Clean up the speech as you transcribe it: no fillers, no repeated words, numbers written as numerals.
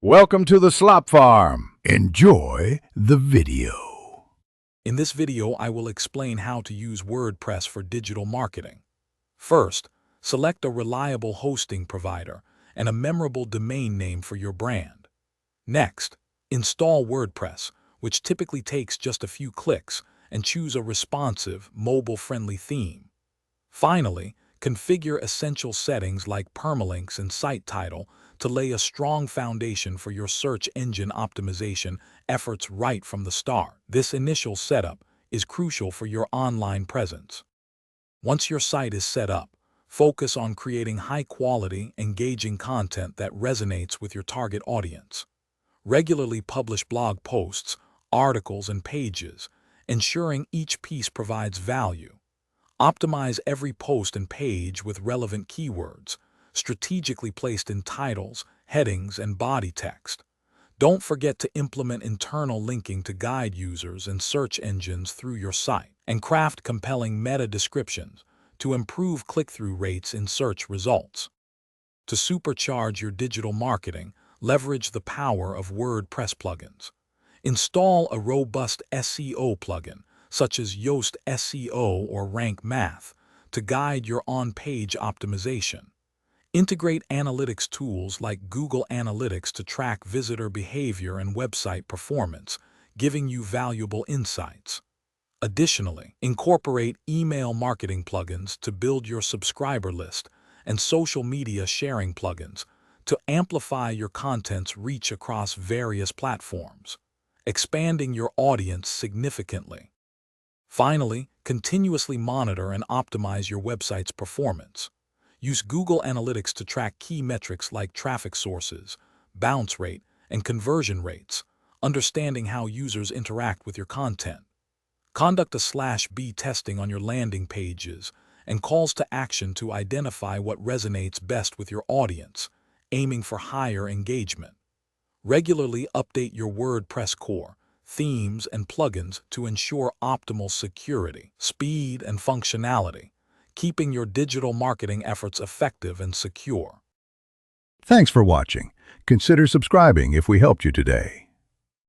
Welcome to the Slop Farm. Enjoy the video. In this video, I will explain how to use WordPress for digital marketing. First, select a reliable hosting provider and a memorable domain name for your brand. Next, install WordPress, which typically takes just a few clicks, and choose a responsive, mobile-friendly theme. Finally, configure essential settings like permalinks and site title to lay a strong foundation for your search engine optimization efforts right from the start. This initial setup is crucial for your online presence. Once your site is set up, focus on creating high-quality, engaging content that resonates with your target audience. Regularly publish blog posts, articles, and pages, ensuring each piece provides value. Optimize every post and page with relevant keywords, strategically placed in titles, headings, and body text. Don't forget to implement internal linking to guide users and search engines through your site, and craft compelling meta descriptions to improve click-through rates in search results. To supercharge your digital marketing, leverage the power of WordPress plugins. Install a robust SEO plugin, such as Yoast SEO or Rank Math, to guide your on-page optimization. Integrate analytics tools like Google Analytics to track visitor behavior and website performance, giving you valuable insights. Additionally, incorporate email marketing plugins to build your subscriber list and social media sharing plugins to amplify your content's reach across various platforms, expanding your audience significantly. Finally, continuously monitor and optimize your website's performance. Use Google Analytics to track key metrics like traffic sources, bounce rate, and conversion rates, understanding how users interact with your content. Conduct a /B testing on your landing pages and calls to action to identify what resonates best with your audience, aiming for higher engagement. Regularly update your WordPress core, themes, and plugins to ensure optimal security, speed, and functionality, keeping your digital marketing efforts effective and secure. Thanks for watching. Consider subscribing if we helped you today.